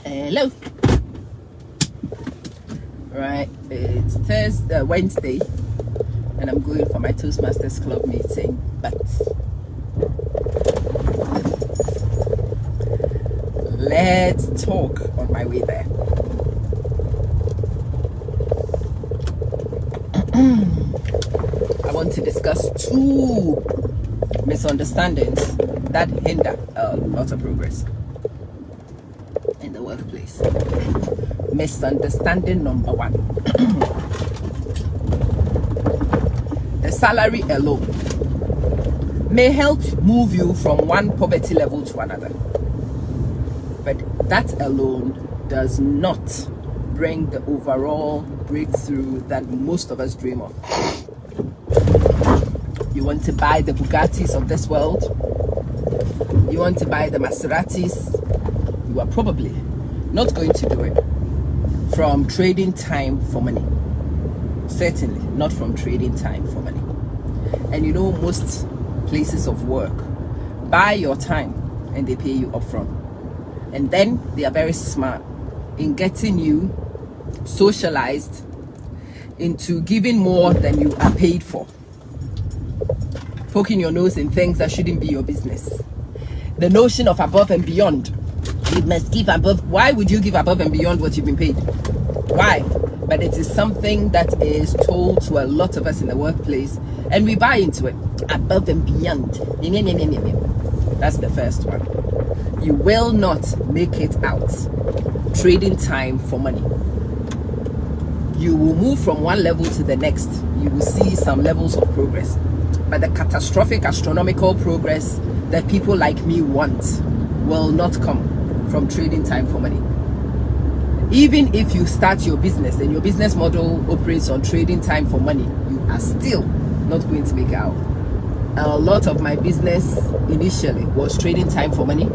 Hello. Right, it's Wednesday, and I'm going for my Toastmasters Club meeting. But let's talk on my way there. I want to discuss 2 misunderstandings that hinder a lot of progress in the workplace. Misunderstanding number 1. The salary alone may help move you from one poverty level to another, but that alone does not bring the overall breakthrough that most of us dream of. You want to buy the Bugattis of this world, you want to buy the Maseratis, you are probably not going to do it from trading time for money. Certainly not from trading time for money. And you know, most places of work buy your time and they pay you upfront. And then they are very smart in getting you socialized into giving more than you are paid for. Poking your nose in things that shouldn't be your business. The notion of above and beyond. You must give above. Why would you give above and beyond what you've been paid? Why? But it is something that is told to a lot of us in the workplace, and we buy into it. Above and beyond. That's the first one. You will not make it out trading time for money. You will move from one level to the next. You will see some levels of progress, but the catastrophic astronomical progress that people like me want will not come from trading time for money. Even if you start your business and your business model operates on trading time for money, you are still not going to make it out. A lot of my business initially was trading time for money,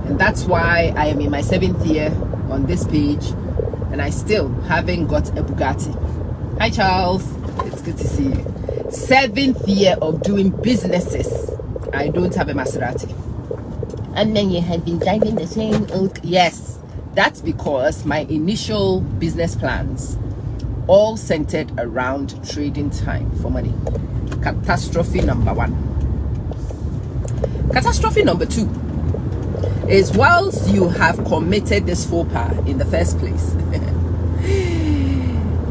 and that's why I am in my 7th year on this page, and I still haven't got a Bugatti. Hi Charles, it's good to see you. 7th year of doing businesses, I don't have a Maserati. And then you had been driving the same old... Yes, that's because my initial business plans all centered around trading time for money. Catastrophe number 1. Catastrophe number 2 is, whilst you have committed this faux pas in the first place,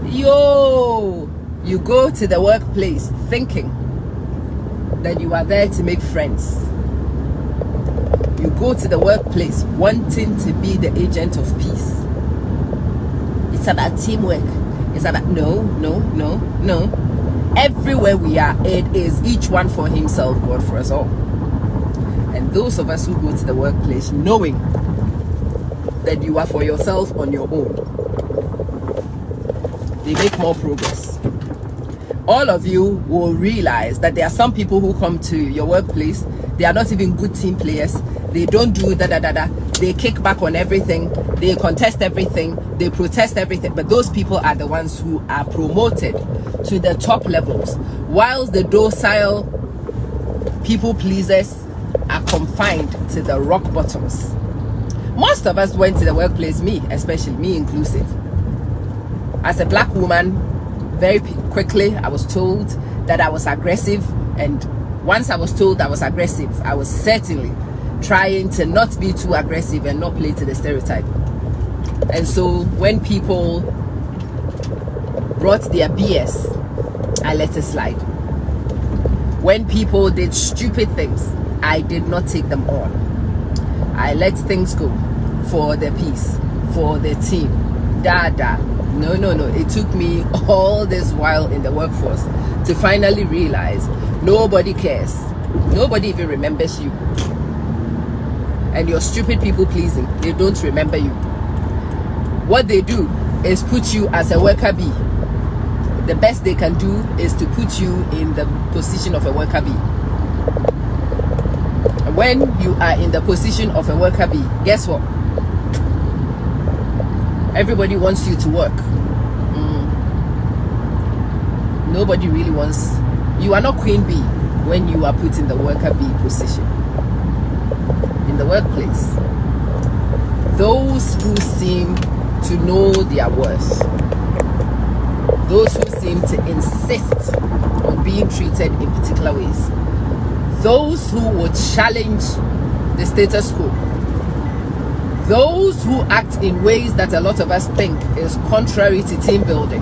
you go to the workplace thinking that you are there to make friends. You go to the workplace wanting to be the agent of peace. It's about teamwork. It's about no. Everywhere we are, it is each one for himself, God for us all. And those of us who go to the workplace knowing that you are for yourself on your own, they make more progress. All of you will realize that there are some people who come to your workplace, they are not even good team players. They don't do they kick back on everything, they contest everything, they protest everything, but those people are the ones who are promoted to the top levels, whilst the docile people pleasers are confined to the rock bottoms. Most of us went to the workplace, me especially, me inclusive, as a black woman. Very quickly I was told that I was aggressive, and once I was told I was aggressive, I was certainly trying to not be too aggressive and not play to the stereotype. And so when people brought their BS, I let it slide. When people did stupid things, I did not take them on. I let things go for the peace, for the team. No. It took me all this while in the workforce to finally realize nobody cares. Nobody even remembers you. And your stupid people pleasing, they don't remember you. What they do is put you as a worker bee. The best they can do is to put you in the position of a worker bee. And when you are in the position of a worker bee, guess what? Everybody wants you to work. Nobody really wants... You are not queen bee when you are put in the worker bee position in the workplace. those who seem to know their worth, those who seem to insist on being treated in particular ways, those who would challenge the status quo, those who act in ways that a lot of us think is contrary to team building,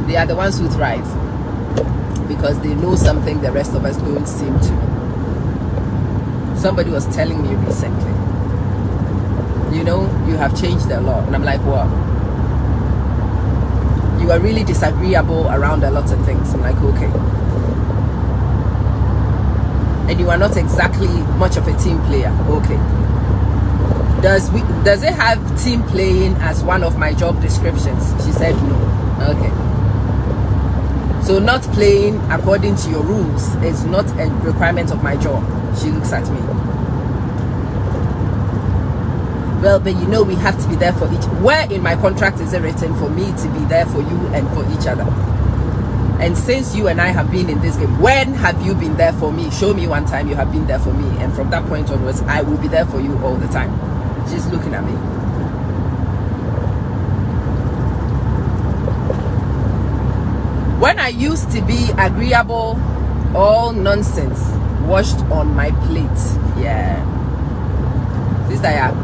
they are the ones who thrive because they know something the rest of us don't seem to know. Somebody was telling me recently, you know, you have changed a lot. And I'm like, what? You are really disagreeable around a lot of things. I'm like, okay. And you are not exactly much of a team player. Okay. Does it have team playing as one of my job descriptions? She said no. Okay. So not playing according to your rules is not a requirement of my job. She looks at me. Well, but you know, we have to be there for each. Where in my contract is it written for me to be there for you and for each other? And since you and I have been in this game, when have you been there for me? Show me one time you have been there for me, and from that point onwards, I will be there for you all the time. She's looking at me. When I used to be agreeable, all nonsense washed on my plate. Yeah. Sister, yeah.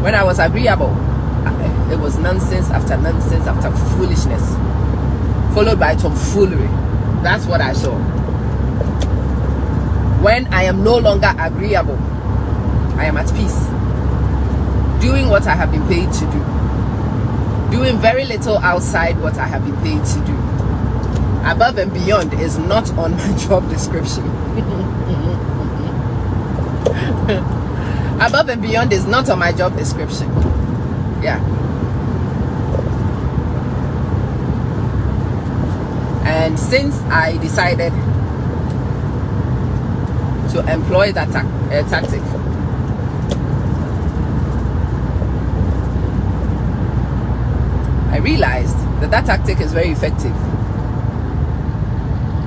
When I was agreeable, it was nonsense after foolishness, followed by tomfoolery. That's what I saw. When I am no longer agreeable, I am at peace, doing what I have been paid to do, doing very little outside what I have been paid to do. Above and beyond is not on my job description. Above and beyond is not on my job description. Yeah. And since I decided to employ that tactic, I realized that tactic is very effective.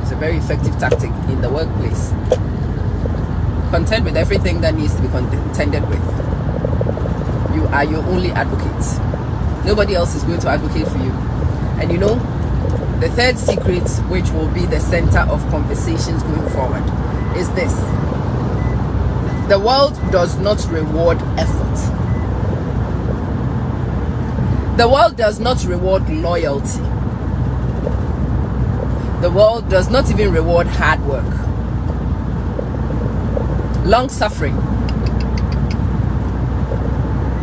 It's a very effective tactic in the workplace. Contend with everything that needs to be contended with. You are your only advocate. Nobody else is going to advocate for you. And you know, the third secret, which will be the center of conversations going forward, is this: the world does not reward effort. The world does not reward loyalty. The world does not even reward hard work, long suffering.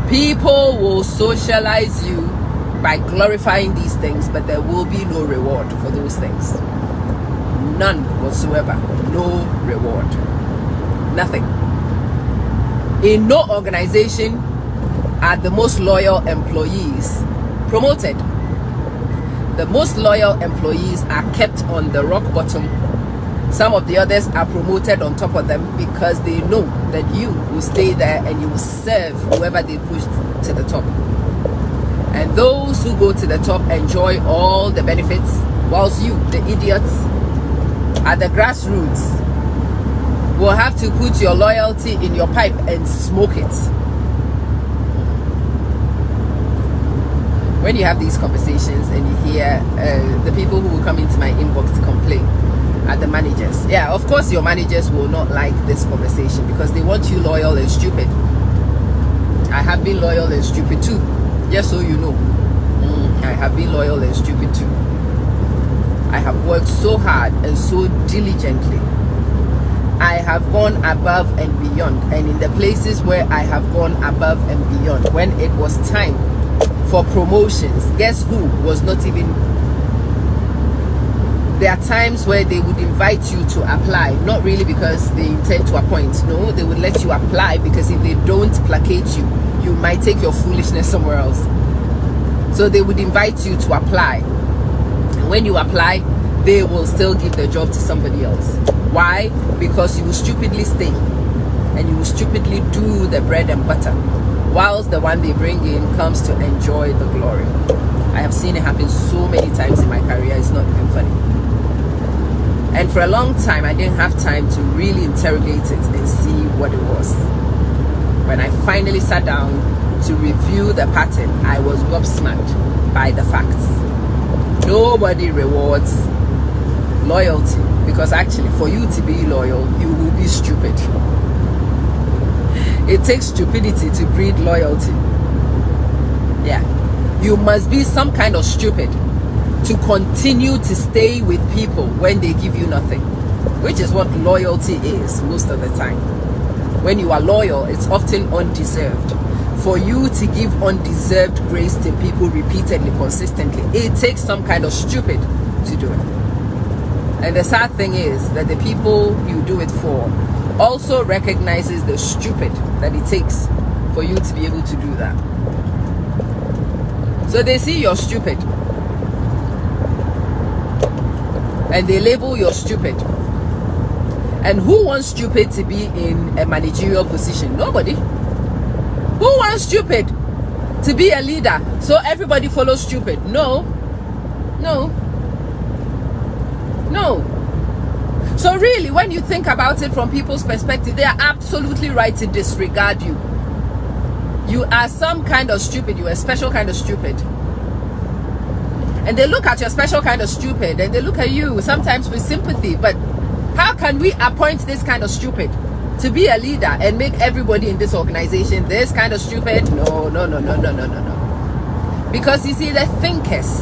People will socialize you by glorifying these things, but there will be no reward for those things. None whatsoever. No reward. Nothing. In no organization are the most loyal employees promoted. The most loyal employees are kept on the rock bottom. Some of the others are promoted on top of them because they know that you will stay there and you will serve whoever they push to the top. And those who go to the top enjoy all the benefits, whilst you, the idiots, at the grassroots, will have to put your loyalty in your pipe and smoke it. When you have these conversations and you hear the people who will come into my inbox to complain at the managers, yeah, of course your managers will not like this conversation because they want you loyal and stupid. I have been loyal and stupid too, just so you know. I have been loyal and stupid too. I have worked so hard and so diligently. I have gone above and beyond, and in the places where I have gone above and beyond, when it was time for promotions, guess who was not even there? Are times where they would invite you to apply, not really because they intend to appoint. No, they would let you apply because if they don't placate you, you might take your foolishness somewhere else. So they would invite you to apply, and when you apply, they will still give the job to somebody else. Why? Because you will stupidly stay and you will stupidly do the bread and butter, whilst the one they bring in comes to enjoy the glory. I have seen it happen so many times in my career, it's not even funny. And for a long time, I didn't have time to really interrogate it and see what it was. When I finally sat down to review the pattern, I was gobsmacked by the facts. Nobody rewards loyalty, because actually for you to be loyal, you will be stupid. It takes stupidity to breed loyalty. Yeah, you must be some kind of stupid to continue to stay with people when they give you nothing, which is what loyalty is most of the time. When you are loyal, it's often undeserved. For you to give undeserved grace to people repeatedly, consistently, it takes some kind of stupid to do it. And the sad thing is that the people you do it for also recognizes the stupid that it takes for you to be able to do that. So they see you're stupid and they label you stupid. And who wants stupid to be in a managerial position? Nobody. Who wants stupid to be a leader so everybody follows stupid? No. So really, when you think about it from people's perspective, they are absolutely right to disregard you. You are some kind of stupid. You are a special kind of stupid. And they look at your special kind of stupid and they look at you sometimes with sympathy. But how can we appoint this kind of stupid to be a leader and make everybody in this organization this kind of stupid? No. Because you see, the thinkers,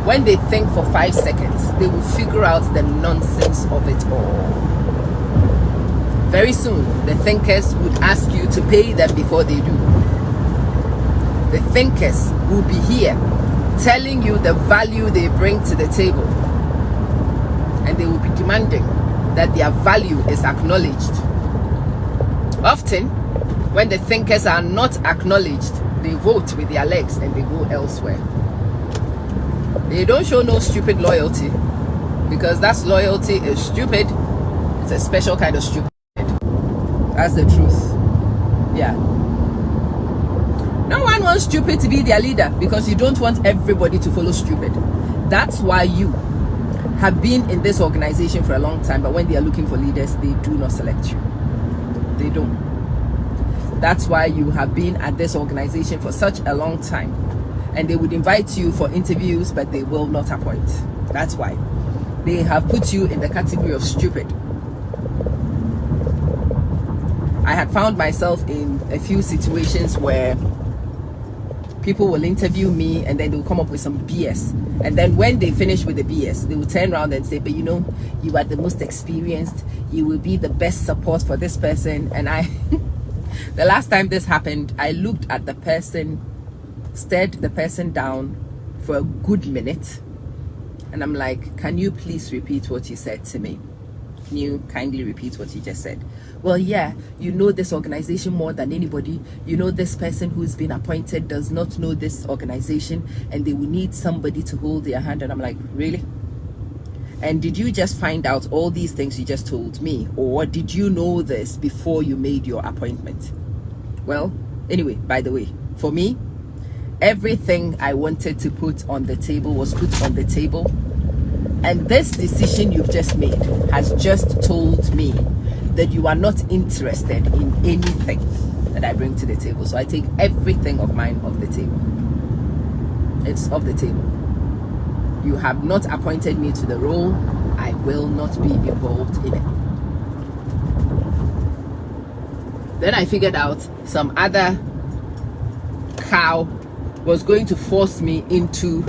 when they think for 5 seconds, they will figure out the nonsense of it all. Very soon, the thinkers would ask you to pay them before they do. The thinkers will be here telling you the value they bring to the table. And they will be demanding that their value is acknowledged. Often, when the thinkers are not acknowledged, they vote with their legs and they go elsewhere. They don't show no stupid loyalty, because that loyalty is stupid. It's a special kind of stupid. That's the truth. Yeah. No one wants stupid to be their leader, because you don't want everybody to follow stupid. That's why you have been in this organization for a long time, but when they are looking for leaders, they do not select you. They don't. That's why you have been at this organization for such a long time, and they would invite you for interviews, but they will not appoint. That's why they have put you in the category of stupid. I had found myself in a few situations where people will interview me and then they'll come up with some BS. And then when they finish with the BS, they will turn around and say, but you know, you are the most experienced, you will be the best support for this person. And I, the last time this happened, I looked at the person, stared the person down for a good minute. And I'm like, can you please repeat what you said to me? Can you kindly repeat what you just said? Well, yeah, you know this organization more than anybody. You know this person who's been appointed does not know this organization, and they will need somebody to hold their hand. And I'm like, really? And did you just find out all these things you just told me? Or did you know this before you made your appointment? Well, anyway, by the way, for me, everything I wanted to put on the table was put on the table. And this decision you've just made has just told me that you are not interested in anything that I bring to the table. So I take everything of mine off the table. It's off the table. You have not appointed me to the role. I will not be involved in it. Then I figured out some other cow was going to force me into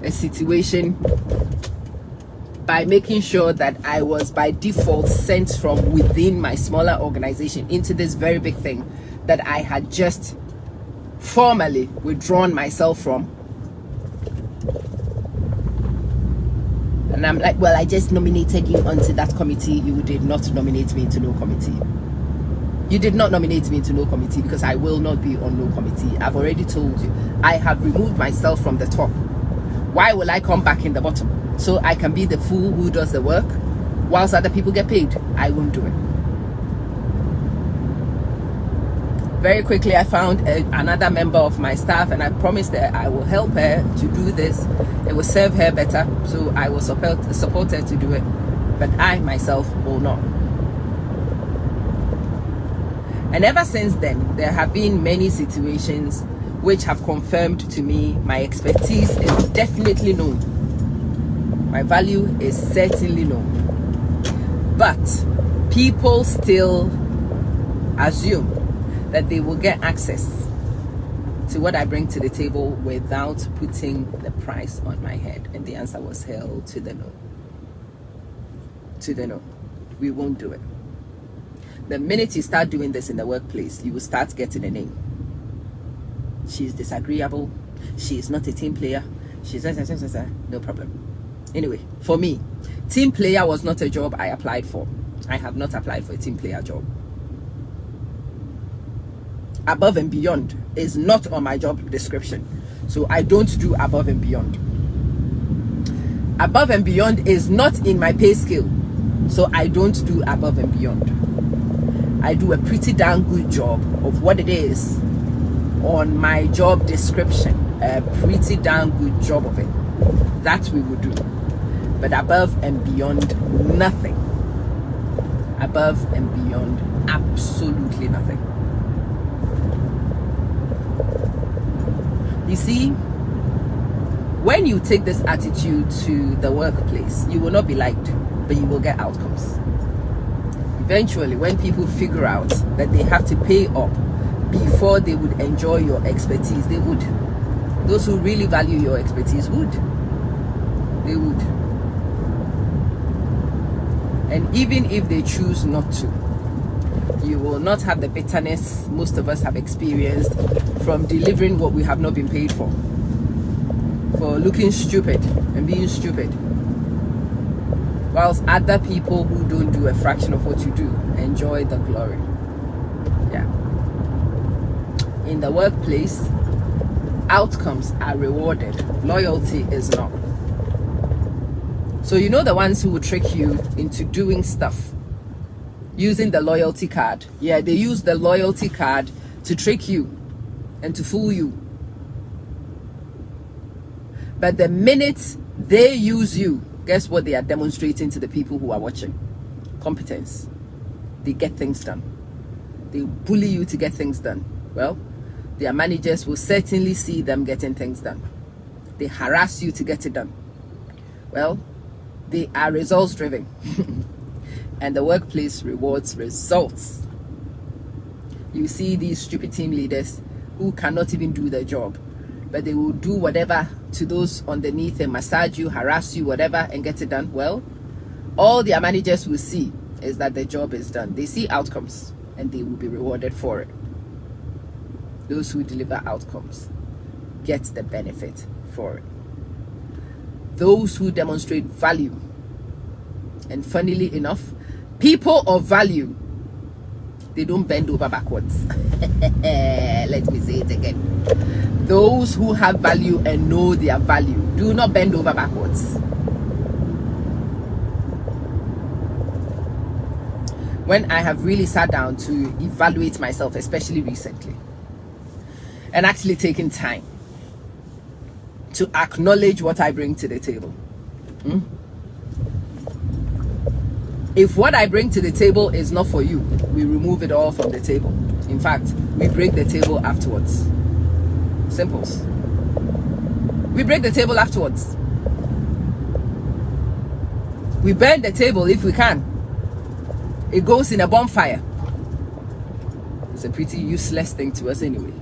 a situation by making sure that I was by default sent from within my smaller organization into this very big thing that I had just formally withdrawn myself from. And I'm like, well, I just nominated you onto that committee. You did not nominate me into no committee. You did not nominate me into no committee, because I will not be on no committee. I've already told you. I have removed myself from the top. Why will I come back in the bottom? So I can be the fool who does the work whilst other people get paid? I won't do it. Very quickly, I found another member of my staff, and I promised her I will help her to do this. It will serve her better, so I will support her to do it. But I myself will not. And ever since then, there have been many situations which have confirmed to me my expertise is definitely known. My value is certainly known. But people still assume that they will get access to what I bring to the table without putting the price on my head. And the answer was hell to the no. To the no. We won't do it. The minute you start doing this in the workplace, you will start getting a name. She's disagreeable. She is not a team player. She's no problem. Anyway, for me, team player was not a job I applied for. I have not applied for a team player job. Above and beyond is not on my job description. So I don't do above and beyond. Above and beyond is not in my pay scale. So I don't do above and beyond. I do a pretty damn good job of what it is on my job description. A pretty damn good job of it. That we will do. But above and beyond, nothing. Above and beyond, absolutely nothing. You see, when you take this attitude to the workplace, you will not be liked, but you will get outcomes. Eventually, when people figure out that they have to pay up before they would enjoy your expertise, they would. Those who really value your expertise would. They would. And even if they choose not to, you will not have the bitterness most of us have experienced from delivering what we have not been paid for looking stupid and being stupid, whilst other people who don't do a fraction of what you do enjoy the glory. Yeah. In the workplace, outcomes are rewarded. Loyalty is not. So you know the ones who will trick you into doing stuff using the loyalty card. Yeah, they use the loyalty card to trick you and to fool you. But the minute they use you, guess what they are demonstrating to the people who are watching? Competence. They get things done. They bully you to get things done. Well, their managers will certainly see them getting things done. They harass you to get it done. Well, they are results driven. And the workplace rewards results. You see these stupid team leaders who cannot even do their job, but they will do whatever to those underneath and massage you, harass you, whatever, and get it done. Well, all their managers will see is that the job is done. They see outcomes and they will be rewarded for it. Those who deliver outcomes get the benefit for it. Those who demonstrate value, and funnily enough, people of value, they don't bend over backwards. Let me say it again. Those who have value and know their value do not bend over backwards. When I have really sat down to evaluate myself, especially recently, and actually taken time to acknowledge what I bring to the table. If what I bring to the table is not for you, we remove it all from the table. In fact, we break the table afterwards. Simples. We break the table afterwards. We burn the table if we can. It goes in a bonfire. It's a pretty useless thing to us anyway.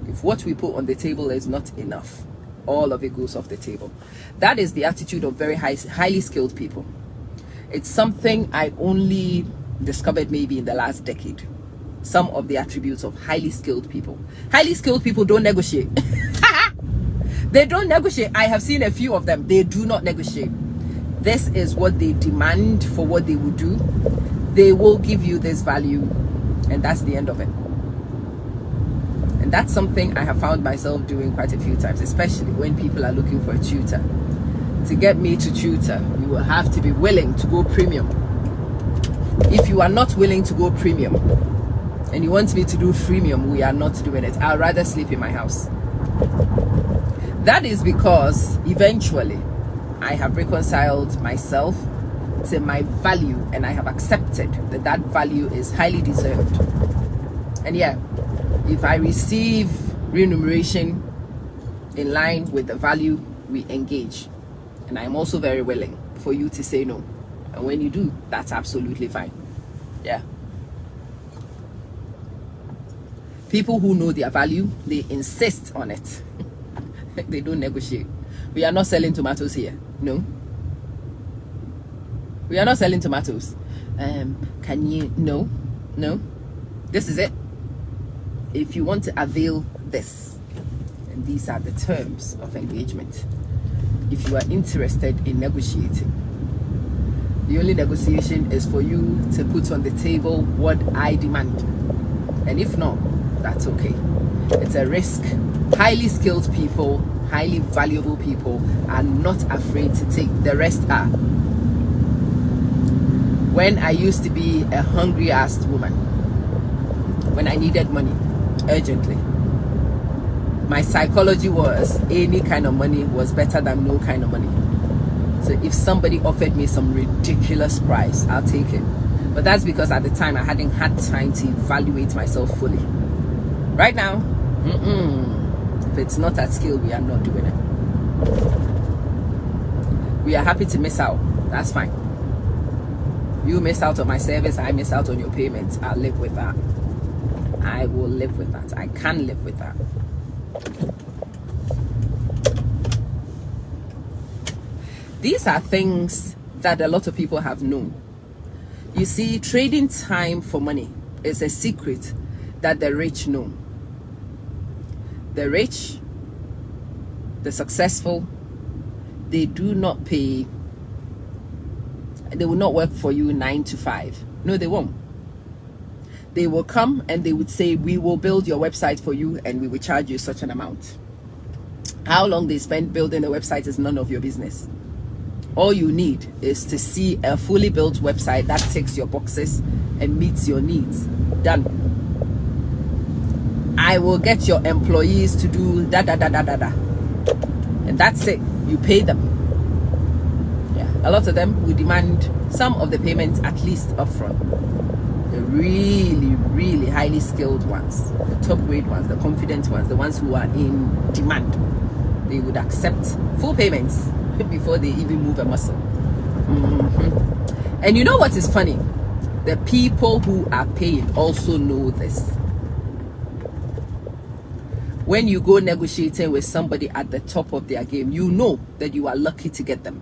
If what we put on the table is not enough, all of it goes off the table. That is the attitude of very highly skilled people. It's something I only discovered maybe in the last decade. Some of the attributes of highly skilled people. Highly skilled people don't negotiate. They don't negotiate. I have seen a few of them. They do not negotiate. This is what they demand for what they will do. They will give you this value, and that's the end of it. And that's something I have found myself doing quite a few times, especially when people are looking for a tutor. To get me to tutor, you will have to be willing to go premium. If you are not willing to go premium and you want me to do freemium, we are not doing it. I'll rather sleep in my house. That is because eventually I have reconciled myself to my value, and I have accepted that that value is highly deserved. And yeah, if I receive remuneration in line with the value, we engage. And I'm also very willing for you to say no. And when you do, that's absolutely fine. Yeah. People who know their value, they insist on it. They don't negotiate. We are not selling tomatoes here. No. We are not selling tomatoes. Can you? No. No. This is it. If you want to avail this, and these are the terms of engagement. If you are interested in negotiating, the only negotiation is for you to put on the table what I demand. And if not, that's okay. It's a risk. Highly skilled people, highly valuable people are not afraid to take. The rest are. When I used to be a hungry ass woman, when I needed money urgently, my psychology was any kind of money was better than no kind of money. So if somebody offered me some ridiculous price, I'll take it. But that's because at the time I hadn't had time to evaluate myself fully. Right now, if it's not at scale, we are not doing it. We are happy to miss out. That's fine. You miss out on my service, I miss out on your payment. I'll live with that. I will live with that. I can live with that. These are things that a lot of people have known. You see, trading time for money is a secret that the rich know. The rich, the successful, they do not pay. They will not work for you 9 to 5. No, they won't. They will come and they would say, we will build your website for you and we will charge you such an amount. How long they spend building a website is none of your business. All you need is to see a fully built website that ticks your boxes and meets your needs. Done. I will get your employees to do da da da da da da. And that's it. You pay them. Yeah. A lot of them will demand some of the payments at least upfront. The really, really highly skilled ones, the top grade ones, the confident ones, the ones who are in demand, they would accept full payments before they even move a muscle. And you know what is funny? The people who are paying also know this. When you go negotiating with somebody at the top of their game, you know that you are lucky to get them.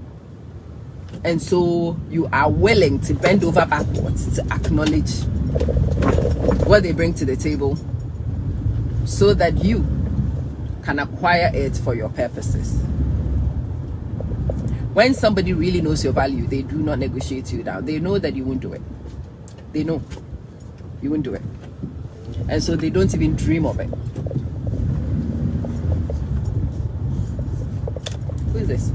And so you are willing to bend over backwards to acknowledge what they bring to the table so that you can acquire it for your purposes. When somebody really knows your value, they do not negotiate you down. They know that you won't do it. They know you won't do it. And so they don't even dream of it. Who is this?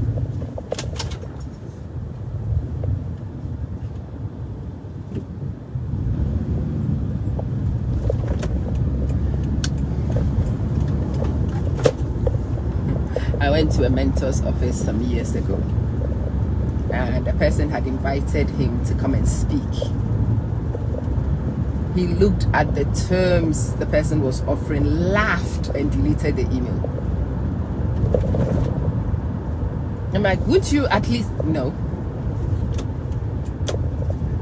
I went to a mentor's office some years ago, and a person had invited him to come and speak. He looked at the terms the person was offering, laughed, and deleted the email. I'm like, would you at least know?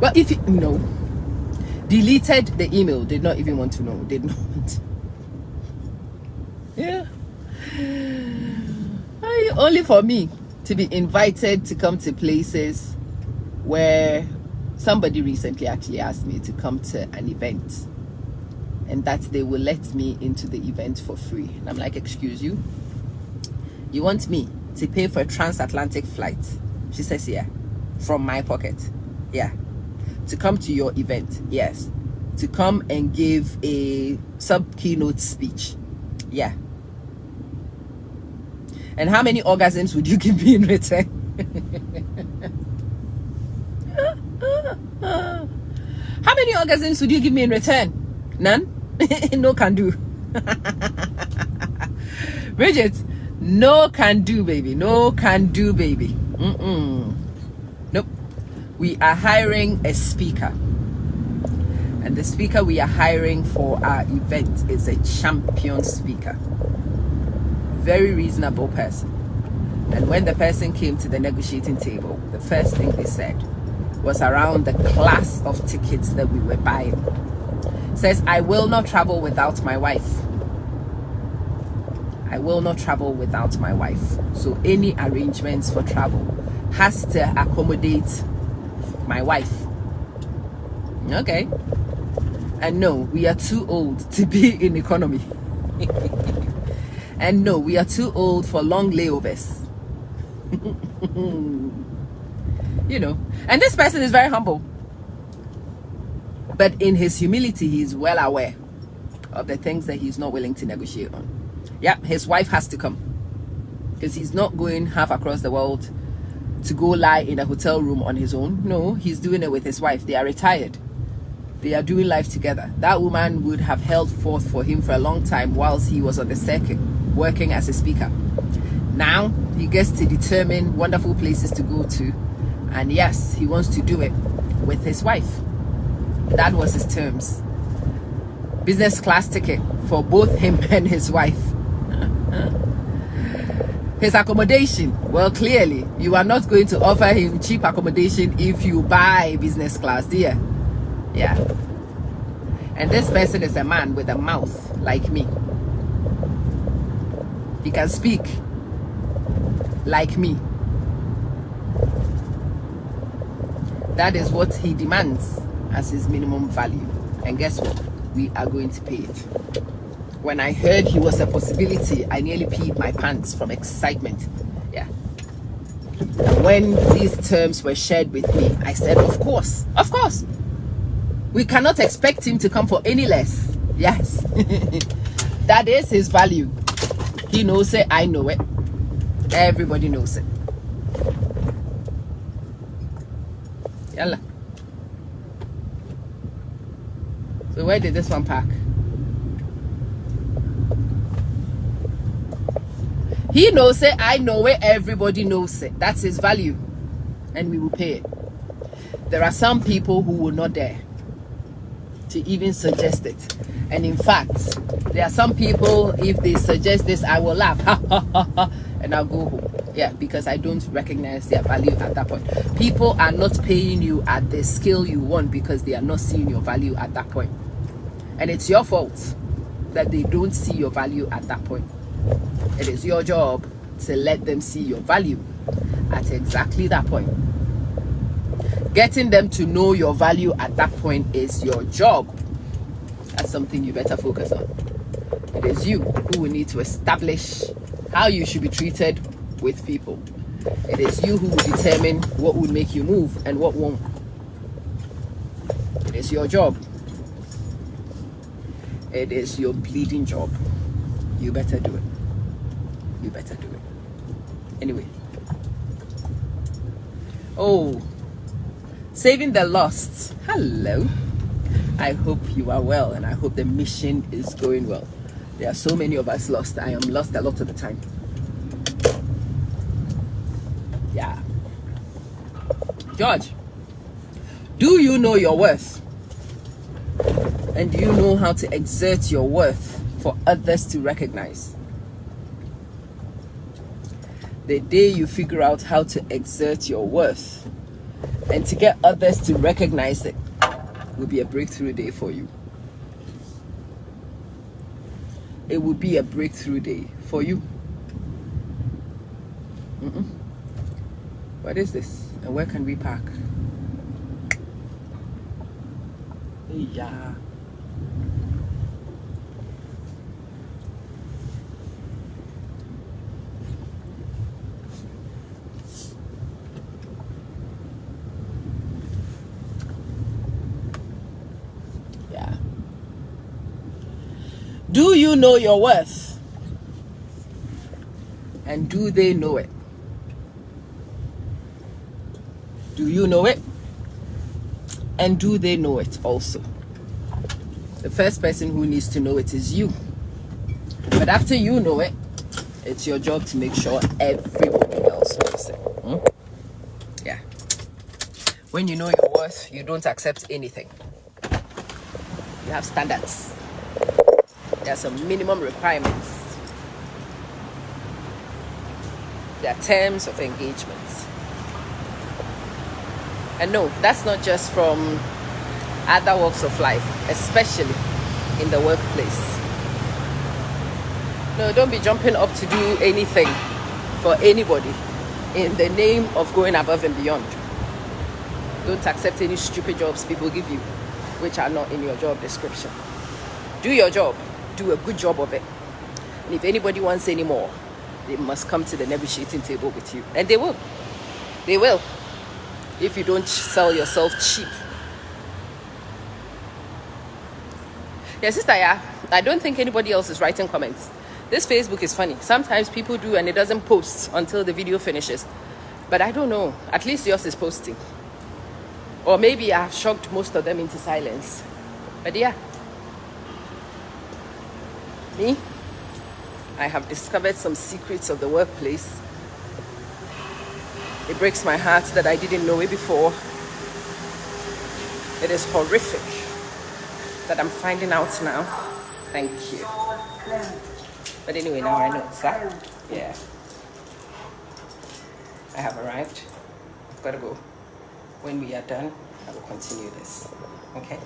Well, if you know, deleted the email, did not even want to know, did not want. Yeah. Only for me to be invited to come to places where somebody recently actually asked me to come to an event and that they will let me into the event for free. And I'm like, excuse you? You want me to pay for a transatlantic flight? She says, yeah. From my pocket? Yeah. To come to your event? Yes. To come and give a sub-keynote speech? Yeah. And how many orgasms would you give me in return? How many orgasms would you give me in return? None? No can do. Bridget, no can do, baby. No can do, baby. Nope. We are hiring a speaker. And the speaker we are hiring for our event is a champion speaker. Very reasonable person. And when the person came to the negotiating table, the first thing they said was around the class of tickets that we were buying. Says, I will not travel without my wife. I will not travel without my wife. So any arrangements for travel has to accommodate my wife. Okay. And no, we are too old to be in economy. And no, we are too old for long layovers. You know, and this person is very humble. But in his humility, he's well aware of the things that he's not willing to negotiate on. Yeah, his wife has to come. Because he's not going half across the world to go lie in a hotel room on his own. No, he's doing it with his wife. They are retired. They are doing life together. That woman would have held forth for him for a long time whilst he was on the circuit, working as a speaker. Now, he gets to determine wonderful places to go to. And yes, he wants to do it with his wife. That was his terms. Business class ticket for both him and his wife. His accommodation, well, clearly you are not going to offer him cheap accommodation if you buy business class, dear. Yeah. And this person is a man with a mouth like me. He can speak like me. That is what he demands as his minimum value. And guess what? We are going to pay it. When I heard he was a possibility, I nearly peed my pants from excitement. Yeah. When these terms were shared with me, I said, of course. Of course. We cannot expect him to come for any less. Yes. That is his value. He knows it. I know it. Everybody knows it. Yalla. So where did this one park? He knows it, I know it, everybody knows it. That's his value. And we will pay it. There are some people who will not dare to even suggest it. And in fact, there are some people, if they suggest this, I will laugh. And I'll go home. Yeah, because I don't recognize their value at that point. People are not paying you at the scale you want because they are not seeing your value at that point. And it's your fault that they don't see your value at that point. It is your job to let them see your value at exactly that point. Getting them to know your value at that point is your job. That's something you better focus on. It is you who will need to establish how you should be treated with people. It is you who will determine what will make you move and what won't. It is your job. It is your bleeding job. You better do it. You better do it. Anyway. Oh, saving the lost. Hello. I hope you are well and I hope the mission is going well. There are so many of us lost. I am lost a lot of the time. Yeah. George, do you know your worth? And do you know how to exert your worth for others to recognize? The day you figure out how to exert your worth and to get others to recognize it will be a breakthrough day for you. It will be a breakthrough day for you. What is this? And where can we park? Yeah. Do you know your worth? And do they know it? Do you know it? And do they know it also? The first person who needs to know it is you. But after you know it, it's your job to make sure everybody else knows it. Yeah. When you know your worth, you don't accept anything. You have standards. There are some minimum requirements. There are terms of engagement. And no, that's not just from other walks of life, especially in the workplace. No, don't be jumping up to do anything for anybody in the name of going above and beyond. Don't accept any stupid jobs people give you, which are not in your job description. Do your job. Do a good job of it. And if anybody wants any more, they must come to the negotiating table with you. And they will. They will. If you don't sell yourself cheap. Yeah, sister, yeah, I don't think anybody else is writing comments. This Facebook is funny. Sometimes people do and it doesn't post until the video finishes. But I don't know. At least yours is posting. Or maybe I have shocked most of them into silence. But yeah. Me? I have discovered some secrets of the workplace. It breaks my heart that I didn't know it before. It is horrific that I'm finding out now. Thank you. But anyway, now I know, sir. Yeah. I have arrived. I've got to go. When we are done, I will continue this. Okay?